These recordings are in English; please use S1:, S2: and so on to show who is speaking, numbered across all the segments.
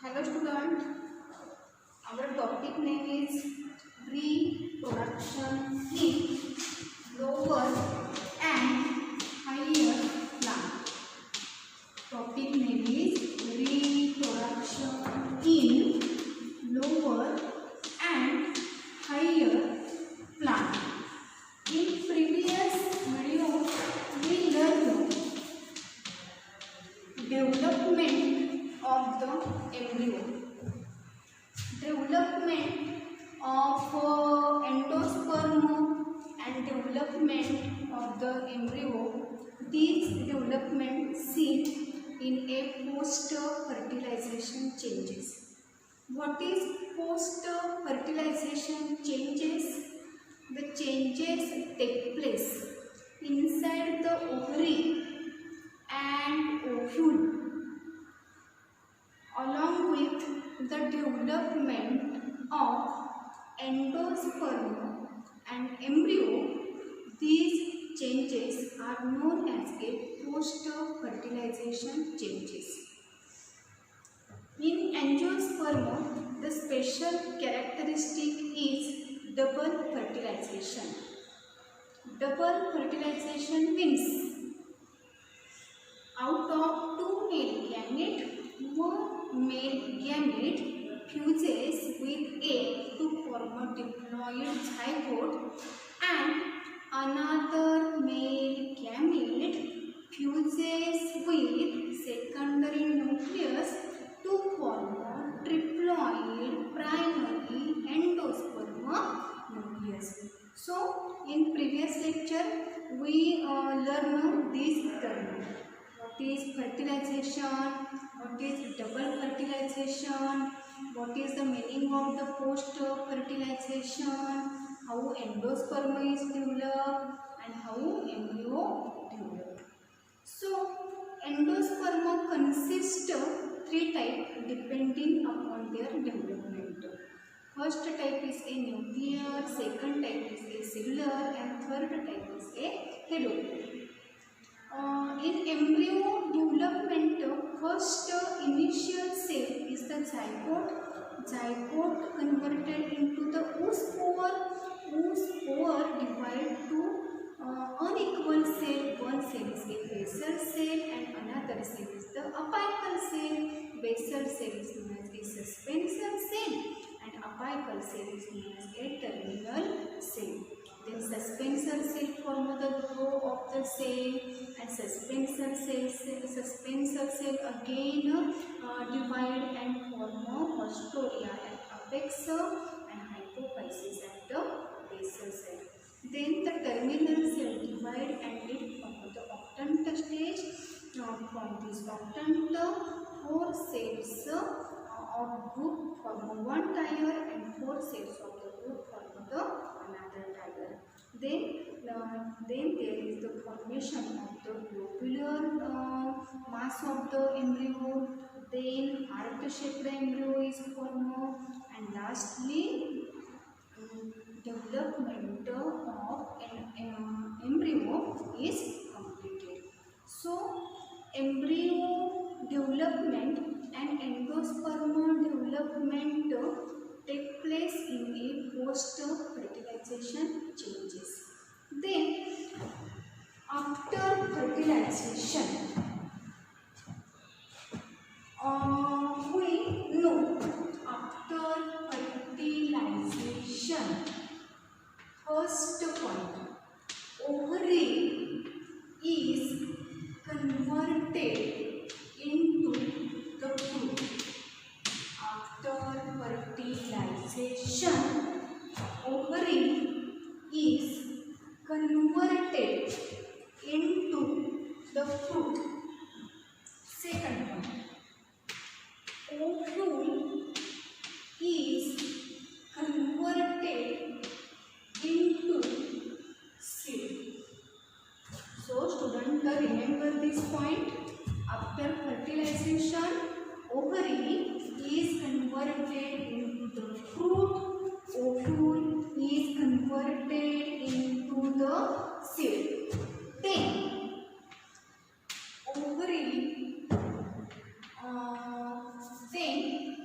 S1: Hello student, our topic name is reproduction in lower and higher plant. Topic name is reproduction in lower and higher plant. In previous video, we learned development of the embryo, development of endosperm and development of the embryo. These development seen in a post-fertilization changes. What is post-fertilization changes? The changes take place inside the ovary and ovule, along with the development of endosperm and embryo. These changes are known as a post-fertilization changes. In angiosperm, the special characteristic is double fertilization. Double fertilization means out of two male gamete, one male gamete fuses with egg to form a diploid zygote, and another male gamete fuses with secondary nucleus to form a triploid primary endosperm nucleus. So, in previous lecture, we learned this term. What is fertilization? What is double fertilization? What is the meaning of the post-fertilization? How endosperm is developed and how embryo developed. So, endosperm consists of three types depending upon their development. First type is a nuclear, second type is a cellular, and third type is a helopelid. In embryo development, first initial cell is the zygote. Zygote converted into the oospore. Oospore divided to unequal cell. One cell is a basal cell and another cell is the apical cell. Basal cell is known as a suspensor cell and apical cell is known as a terminal cell. Then suspensor cell form the growth of the cell, and suspensor cell again divide and form a haustoria at apex and hypophysis at the basal cell. Then the terminal cell divide and it form the octant stage. From this octant, four cells of group form one tier and four cells of the group form the another tier. Then there is the formation of the globular mass of the embryo. Then heart-shaped embryo is formed, and lastly development of an embryo is completed. So, embryo development and endosperm development take place in a post-fertilization changes. Then, after fertilization, we know after fertilization, first point, ovary is converted into the fruit. After fertilization, ovary is converted into the fruit. Second point, ovule is converted into seed. So student, remember this point. After fertilization, ovary is converted into the fruit. Ovule is converted into the seed. Then ovary then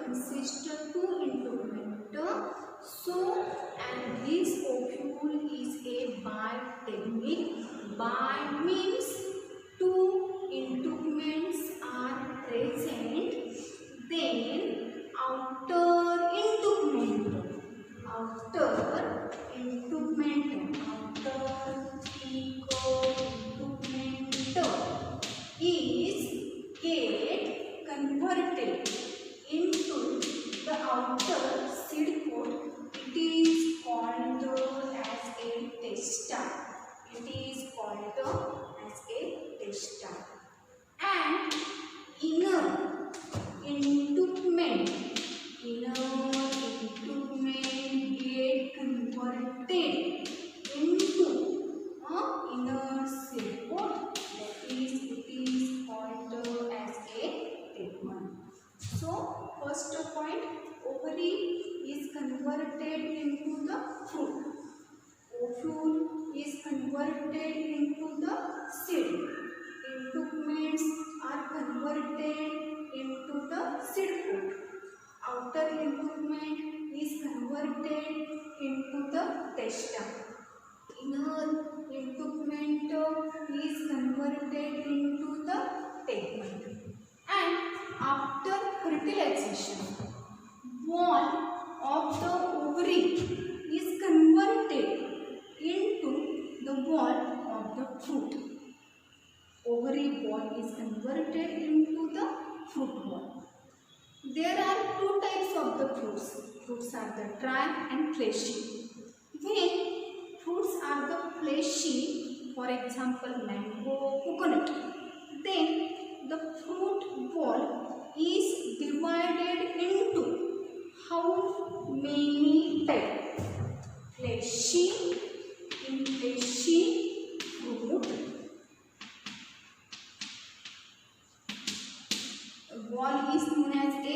S1: consists of two integument. So, and this ovule is a bitechnic. Bi means two integuments are present. Then outer integument, outer integument, outer integument is get converted into the outer seed coat. It is called as a testa. It is called as a testa. And inner integument, get converted into inner seed coat. That is, it is called as a tegmen. So, first point, ovary is converted into the fruit. Ovule is converted into the seed. Integuments are converted into the seed coat. Outer integument is converted into the testa. Inner integument is converted into the tegment. And after fertilization, wall of the ovary is converted into the wall of the fruit. Ovary wall is converted into the fruit wall. There are two types of the fruits. Fruits are the dry and fleshy. When fruits are the fleshy, for example mango, coconut, then the fruit wall is divided into how many types? Fleshy, in fleshy fruit, wall is known as a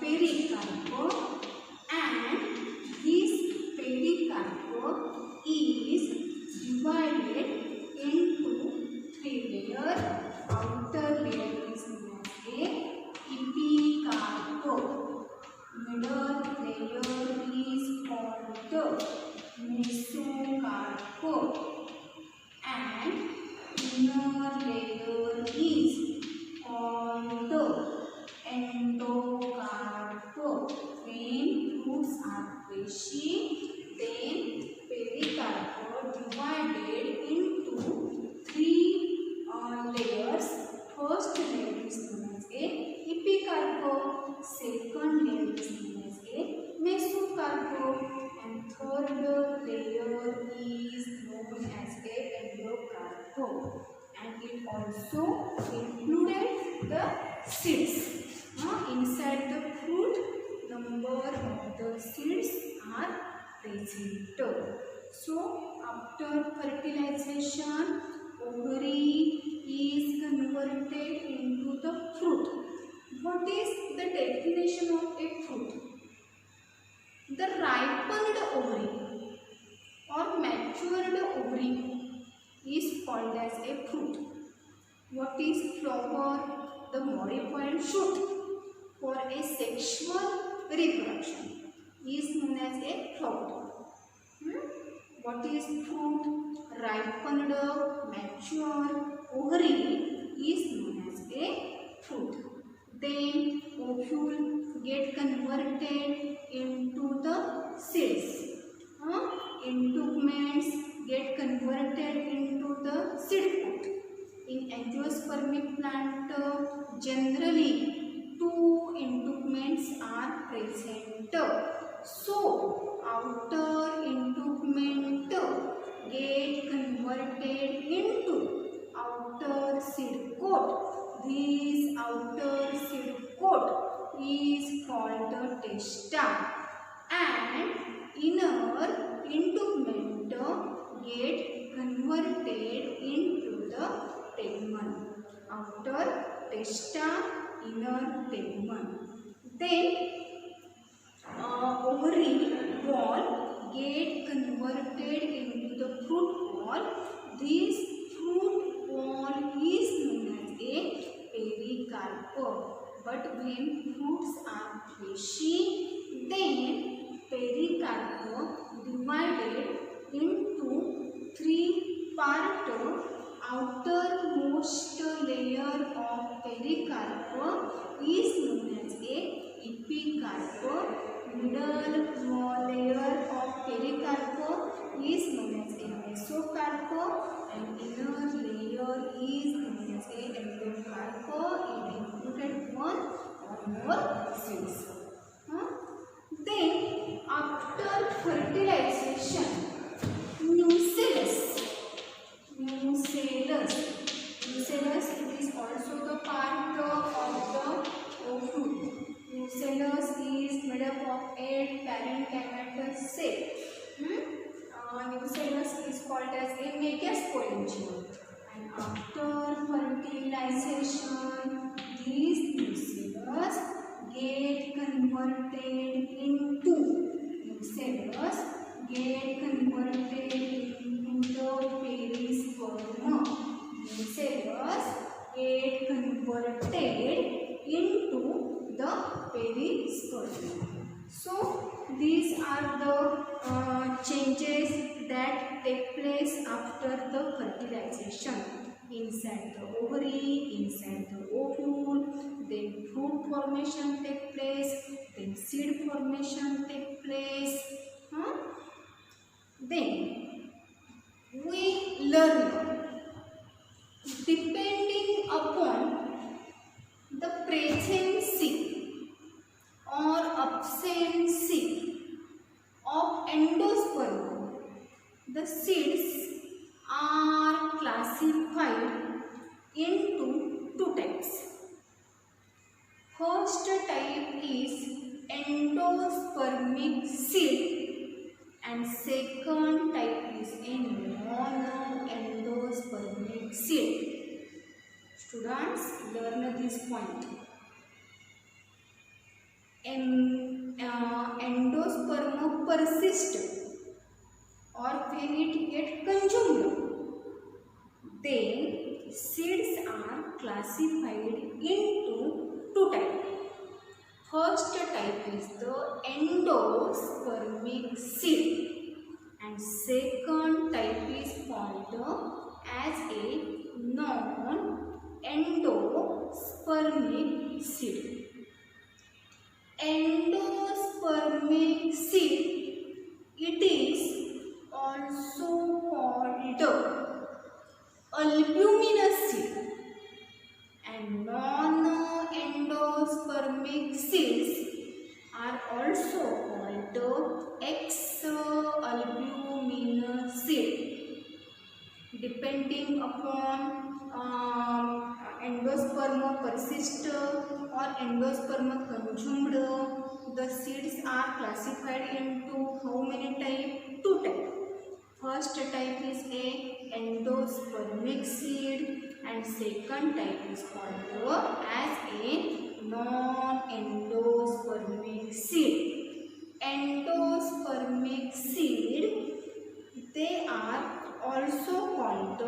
S1: pericarp, and this pericarp is divided into three layers. Outer layer is known as a epicarp. Middle layer is called the mesocarp, and inner layer is called the endocarp. When fruits are fleshy, then pericarp divided into three layers. First layer is known as a epicarp, second layer is known as a mesocarp, and third layer is known as a endocarp. And it also included the seeds. Inside the fruit, number of the seeds are present. So, after fertilization, ovary is converted into the fruit. What is the definition of a fruit? The ripened ovary or matured ovary is called as a fruit. What is flower? The modified shoot for a sexual reproduction is known as a flower. What is fruit? Ripened, mature ovary is known as a fruit. Then ovule get converted into the seeds. Integuments get converted into the seed coat. In angiospermic plant, generally two integuments are present. So, outer integument get converted into outer seed coat. This outer seed coat is called the testa, and inner integument get converted into the tegmen. Outer testa, inner tegmen. Then ovary wall get converted into the fruit wall. This fruit wall is known as a pericarp. But when fruits are is known as a endocarp. It included one or more seeds. Then after fertilization, nucellus it is also the part of the ovule. Nucellus is made up of 8 parenchymatous cells. Nucellus is called as a megasporangium. And after fertilization, these nucellus get converted into the perisperma. Nucellus get converted into the perisperma. So these are the changes that take place after the fertilization. Inside the ovary, inside the ovule, then fruit formation take place, then seed formation take place. Then we learn, depending upon the presence or absence of endosperm, the seeds are classified into two types. First type is endospermic seed and second type is a non-endospermic seed. Students, learn this point. Endosperm persist or when it get consumed, then seeds are classified into two types. First type is the endospermic seed and second type is called as a non-endospermic seed. Endospermic seed, it is also called albuminous seed, and non-endospermic seeds are also called ex-albuminous seed. Depending upon endosperm persist or endosperm consumed, the seeds are classified into how many types? Two types. First type is a endospermic seed and second type is called as a non-endospermic seed. Endospermic seed, they are also called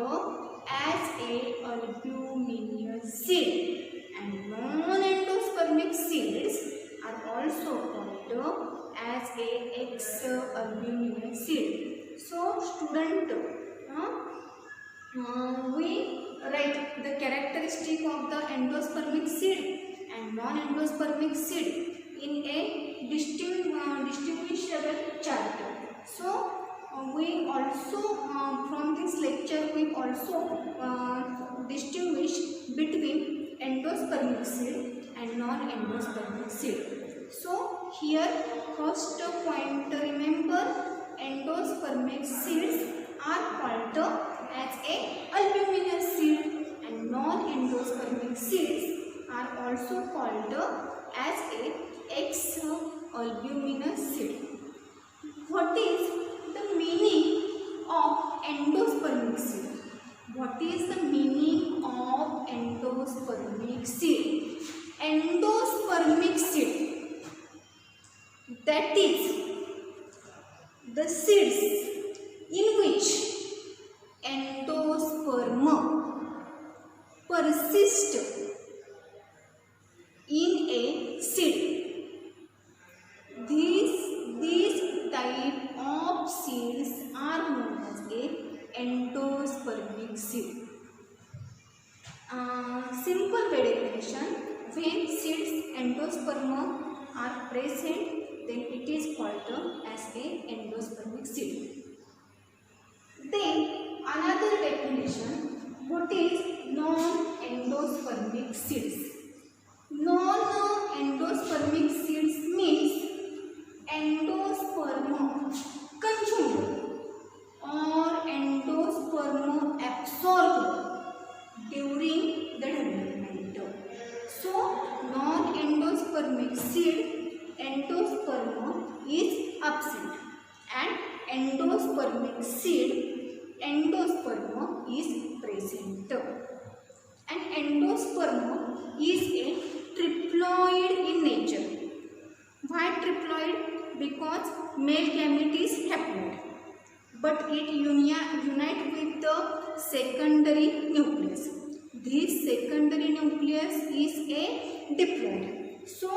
S1: as a albuminous seed, and non-endospermic seeds are also called as a ex-albuminous seed. So student, we write the characteristic of the endospermic seed and non-endospermic seed in a distinguishable chart. So we also from this lecture we also distinguish between endospermic seed and non-endospermic seed. So here first point, remember, endospermic seeds are called as a albuminous seed and non-endospermic seeds are also called as a ex-albuminous seed. What is the meaning of endospermic seed? What is the meaning of endospermic seed? Endospermic seed, that is the seeds in which endosperm persist in a seed. These type of seeds are known as a endospermic seed. Simple definition: when seeds endosperm are present, then it is called as a endospermic seed. Then another definition: what is endospermic seed, endosperm is absent, and endospermic seed, endosperm is present. And endosperm is a triploid in nature. Why triploid? Because male gamete is haploid, but it unite with the secondary nucleus. This secondary nucleus is a diploid. So,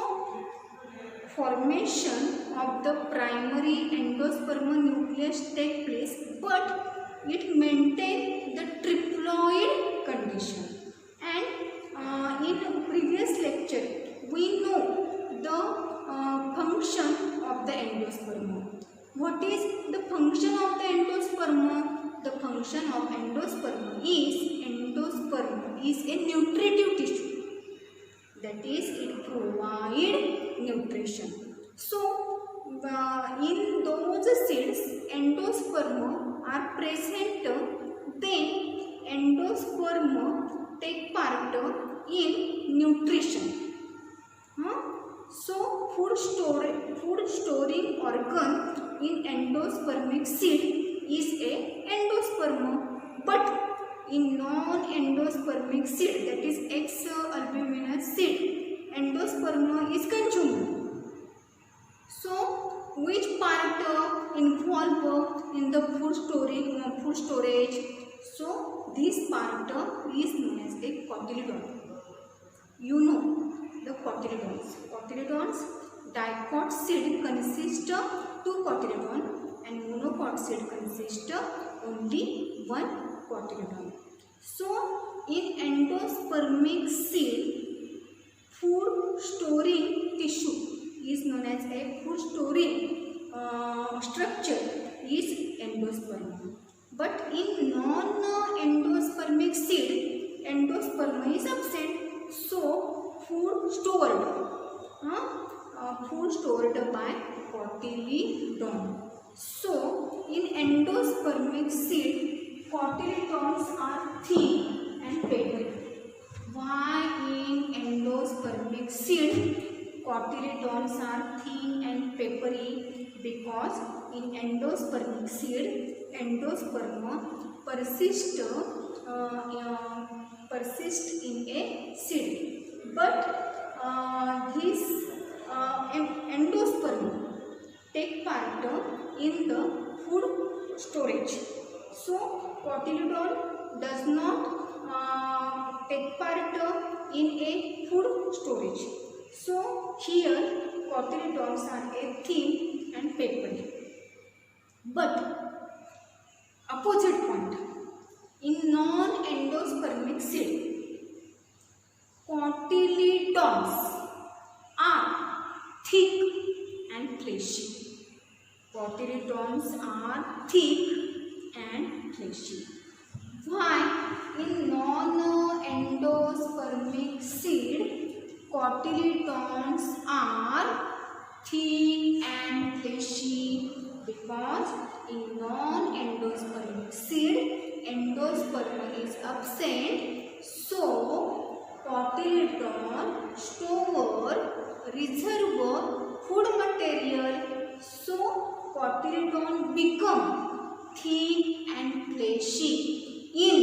S1: formation of the primary endosperm nucleus take place, but it maintain the triploid condition. And in previous lecture, we know the function of the endosperm. What is the function of the endosperm? The function of endosperm is a nutritive tissue. That is, it provides nutrition. So, in those seeds, endosperm are present, then endosperm take part in nutrition. So, food storing organ in endospermic seed is a endosperm, but in non-endospermic seed, that is ex-albuminous seed, endosperm is consumed. So, which part involved in the food storage? So, this part is known as a cotyledon. You know the cotyledons. Cotyledons, dicot seed consist of 2 cotyledon, and monocot seed consist only 1 cotyledon. So, in endospermic seed, food storing tissue is known as a food storing structure is endosperm. But in non-endospermic seed, endosperm is absent. So, food stored by cotyledon. So, in endospermic seed, cotyledons are thin and papery. Why in endospermic seed, cotyledons are thin and papery? Because in endospermic seed, endosperm persist in a seed, but this endosperm take part in the food storage. So, cotyledon does not take part in a food storage. So, here cotyledons are a thin and papery. But opposite point, in non-endospermic seed, cotyledons are thick and fleshy. Cotyledons are thick and fleshy. Why in non-endospermic seed, cotyledons are thick and fleshy? Because in non-endospermic seed, endosperm is absent. So, cotyledon store, reserve food material. So, cotyledon become thick and fleshy in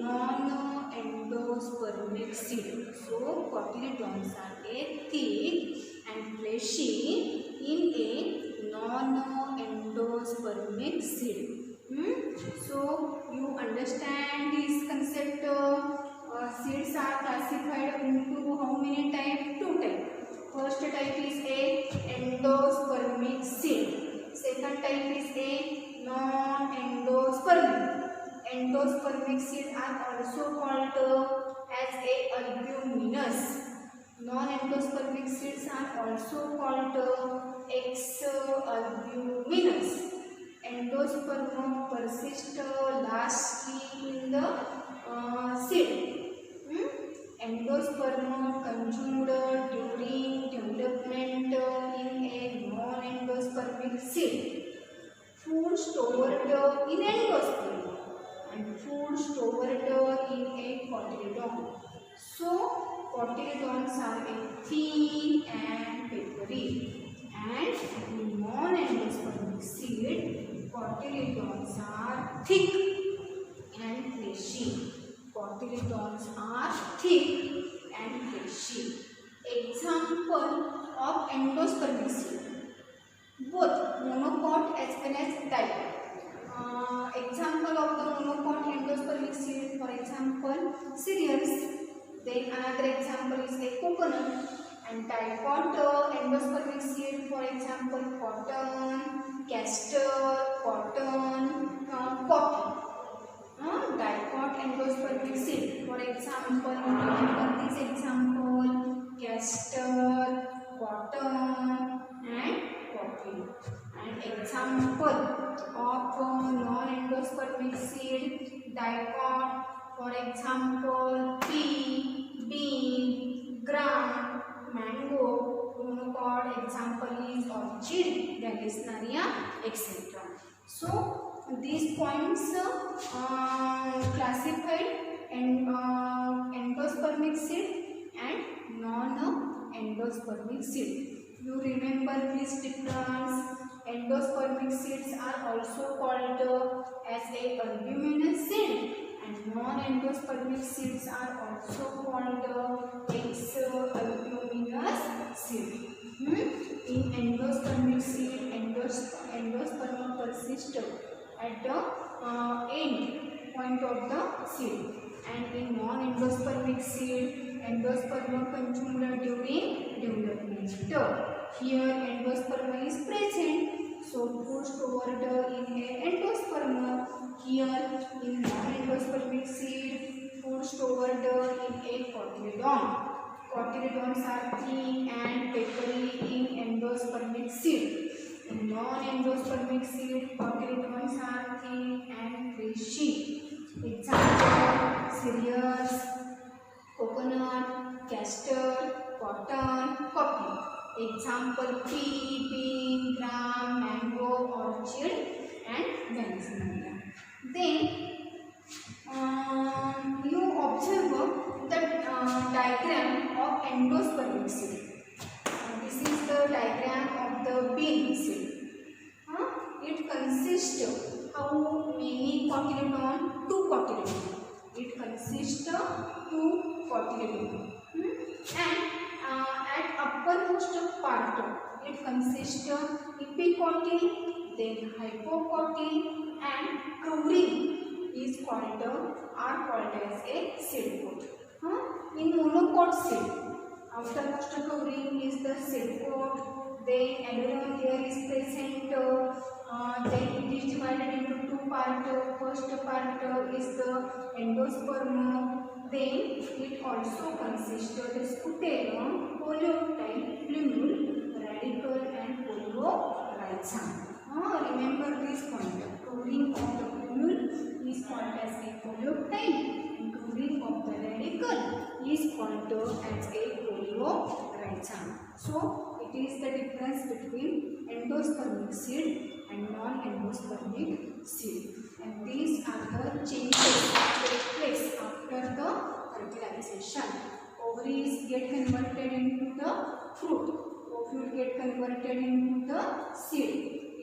S1: non-endospermic seed. So, cotyledons are a thick and fleshy in a non-endospermic seed. So, you understand this concept. Seeds are classified into how many types? 2 types. First type is a endospermic seed. Second type is a non-endospermic. Endospermic seeds are also called as a albuminous. Non-endospermic seeds are also called ex-albuminous. Endosperm persist lastly in the seed. Endosperm consumed during development in a non-endospermic seed. Food stored in endosperm and food stored in a cotyledon. So, Cotyledons are thin and papery, and in non-endospermic seed, cotyledons are thick and fleshy. Cotyledons are thick and fleshy. Example of endospermic seed, both monocot as well as diploid. Example of the monocot endospermic seed, for example, cereals. Then another example is a coconut. And diploid endospermic seed, for example, cotton, castor, cotton, coffee. Diploid endospermic seed, for example, remember this example: castor, cotton, and coffee. And example of non-endospermic seed, diploid, for example, pea, bean, gram, mango. Monocot example is orchid, Vallisneria, etc. So these points classified and endospermic seed and non-endospermic seed. You remember this difference. Endospermic seeds are also called as a albuminous seed, and non-endospermic seeds are also called ex-albuminous seed. In endospermic seed, endosperm persists at the end point of the seed, and in non-endospermic seed, endosperm consumed during development. Here endosperm is present, so food stored in a endosperm. Here in non-endospermic seed, food stored in a cotyledon. Cotyledons are thin and papery in endospermic seed. In non-endospermic seed, cotyledons are thin and fleshy. Example: cereals, coconut, castor, cotton, coffee. Example: pea, bean, gram, mango, orchid, and Vallisneria. Then you observe the diagram of endospermic seed. This is the diagram of the bean seed. It consists how many cotyledon? 2 cotyledon. It consists 2 cotyledon. And at uppermost part, it consists epicotyl, then hypocotyl, and covering is called are called as a seed coat. In monocot seed, outermost covering is the seed coat. Then abalone layer is present. Then it is divided into 2 parts. First part is the endosperm. Then it also consists of the scutellum, coleoptile, plumule, radicle, and polyrhizum. Remember this point. Covering of the plumule is called as a coleoptile, and covering of the radicle is called as a polyrhizum. So it is the difference between endospermic seed and non-endospermic seed. And these are the changes that take place after the fertilization. Ovaries get converted into the fruit. Ovule get converted into the seed.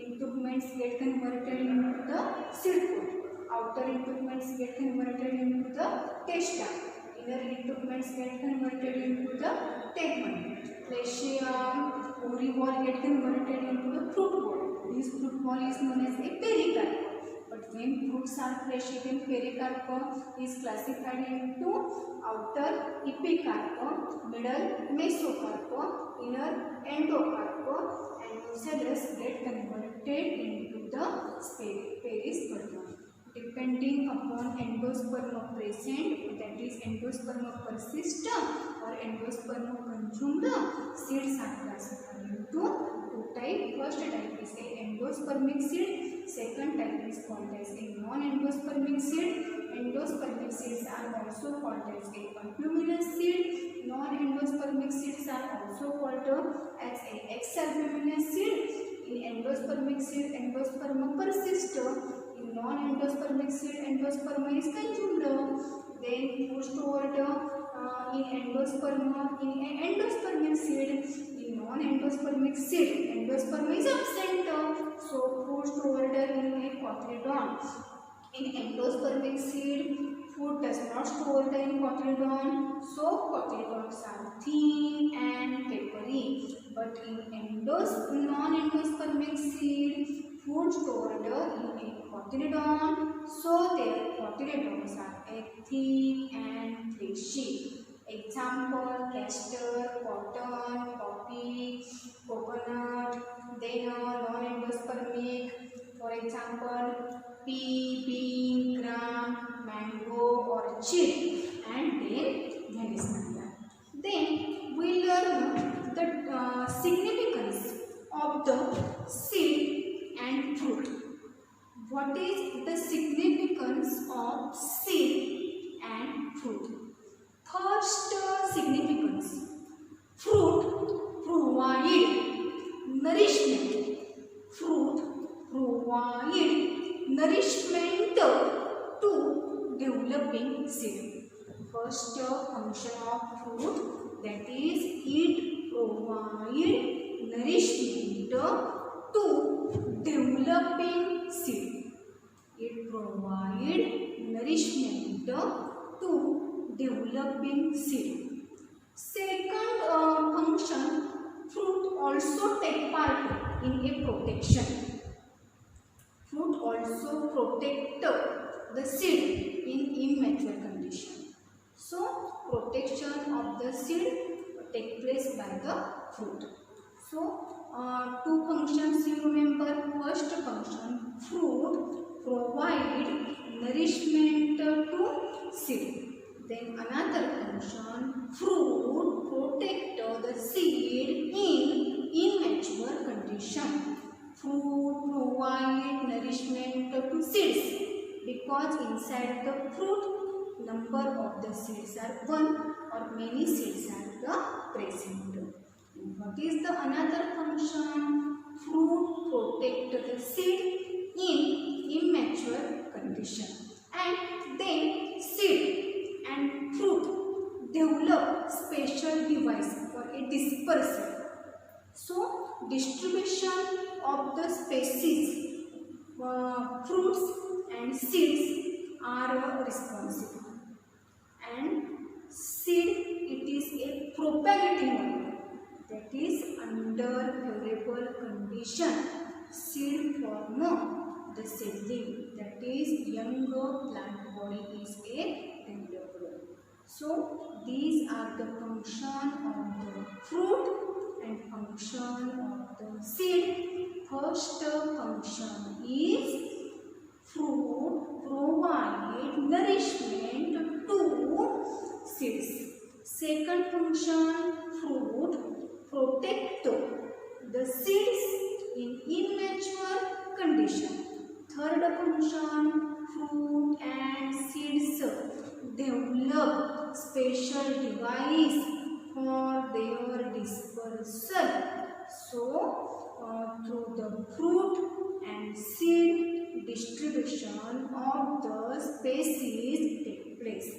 S1: Integuments get converted into the seed coat. Outer integuments get converted into the testa. Inner integuments get converted into the tegmen. Fleshium, ovary wall get converted into the fruit wall. This fruit wall is known as a pericarp. But when fruits are fleshy, then pericarp is classified into outer epicarp, middle mesocarp, inner endocarp, and ocellus get converted into the perisperma. Depending upon endosperm present, that is endosperm persistent or endosperm consumed, seeds are classified into 2 types. First type is a endospermic seed. Second type is called as a non-endospermic seed. Endospermic seeds are also called as a albuminous seed. Non-endospermic seeds are also called as a ex-albuminous seed. In endospermic seed, endosperm persists. In non-endospermic seed, endosperm is consumed. Then food stored in endospermic seed, in non-endospermic seed, endosperm is absent, so food stored in a cotyledon. In endospermic seed, food does not stored in cotyledon, so cotyledons are thin and papery. But in non-endospermic seed, food stored in a cotyledon, so their cotyledons are thin and fleshy. Example: castor, cotton, coffee, coconut. Then non-endospermic, for example, pea, bean, gram, mango, orchid, and then Venezuela. Then we learn the significance of the seed and fruit. What is the significance of seed and fruit? First significance: fruit provide nourishment. Fruit provide nourishment to developing seed. First function of fruit, that is, it provide nourishment to developing seed. It provide nourishment to developing seed. Second function, fruit also take part in a protection. Fruit also protect the seed in immature condition. So protection of the seed take place by the fruit. So two functions you remember. First function, fruit provide nourishment to seed. Then another function, fruit protect the seed in immature condition. Fruit provide nourishment to seeds because inside the fruit number of the seeds are one or many seeds are present. And what is the another function? Fruit protect the seed in immature condition, and then seed and fruit develop special device for a dispersal. So distribution of the species, fruits and seeds are responsible, and seed, it is a propagating organ, that is, under favorable condition seed form the seedling, that is, young plant body is a developed. So these are the function of the fruit and function of the seed. First function is fruit provide nourishment to seeds. Second function, fruit protect the seeds in immature condition. Third function, fruit and seeds develop special device for their dispersal. So through the fruit and seed, distribution of the species take place.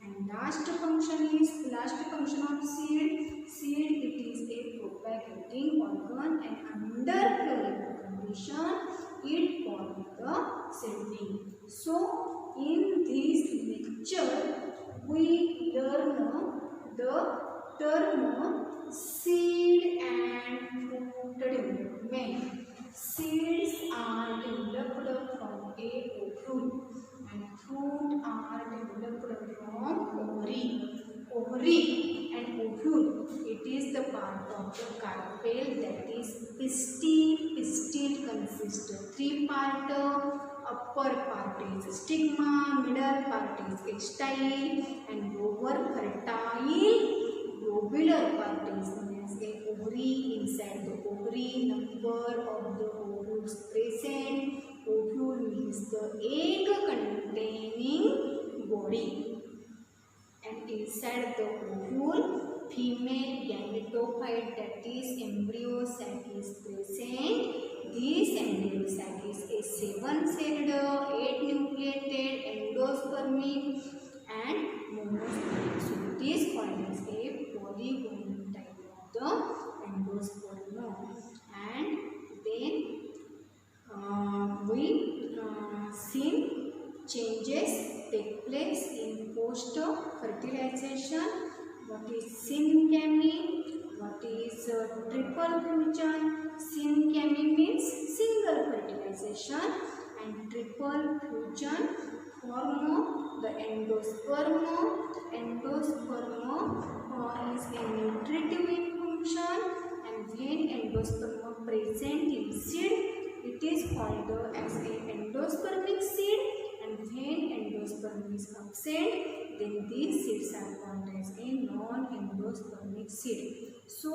S1: And last function of seed. Seed, it is a propagating organ, and under favorable condition it forms the seedling. So in this lecture we learn the term seed and fruit development. Seeds are developed from a ovule, and fruit are developed from ovary. Ovary and ovule, it is the part of the carpel, that is pistil. Pistil consists of three parts. Upper part is stigma, middle part is style, and lower fertile globular part is known as a ovary. Inside the ovary, number of the ovules present. Ovule means the egg containing body, and inside the ovule, female gametophyte, that is embryo sac, is present. This embryo sac is a 7-celled, 8-nucleated, endospermic and monospermic. So it is the endosperm, and then we seen changes take place in post fertilization. What is syncamy? What is triple fusion? Syncamy means single fertilization, and triple fusion form the endosperm. Endosperm is a nutritive in function, and when endosperm present in seed, it is called as a endospermic seed, and when endosperm is absent, then these seeds are called as a non-endospermic seed. So,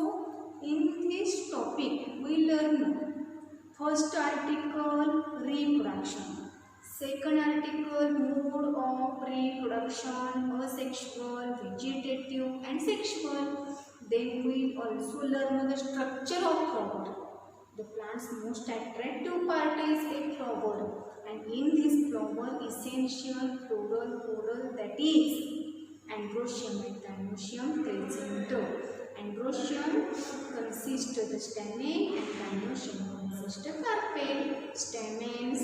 S1: in this topic, we learn first article reproduction, second article mode of reproduction, asexual, vegetative and sexual. Then we also learn the structure of flower. The plant's most attractive part is a flower, and in this flower essential floral coral, that is androecium and gynoecium present. Androecium consists of the stamen and gynoecium consists of carpel. Stamens,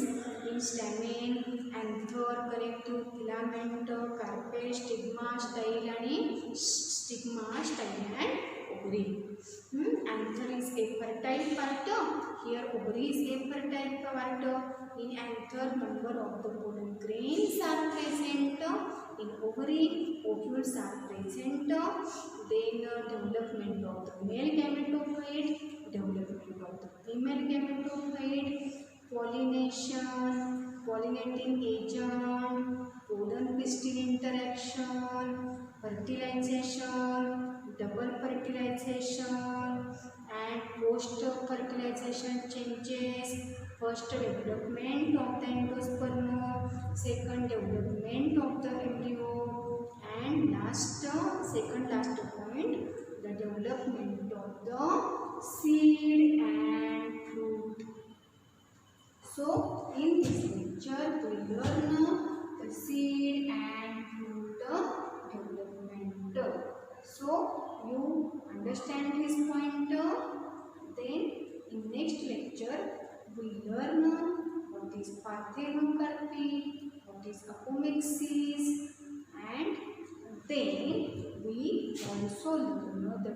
S1: in stamen anther connective filament, carpel stigma, style and stigma, style and ovary. Anther is a fertile part. Here ovary is a fertile part. In anther, number of the pollen grains are present. In ovary, ovules are present. Then development of the male gametophyte, development of the female gametophyte, pollination, pollinating agent, pollen pistil interaction, fertilization, double fertilization, and post fertilization changes. First development of the endosperm, second development of the embryo, and second last point, the development of the seed and fruit. So in this lecture we learn the seed and fruit development. So you understand this point. Then in next lecture we learn what is parthenocarpy, what is apomixis, and then we also learn the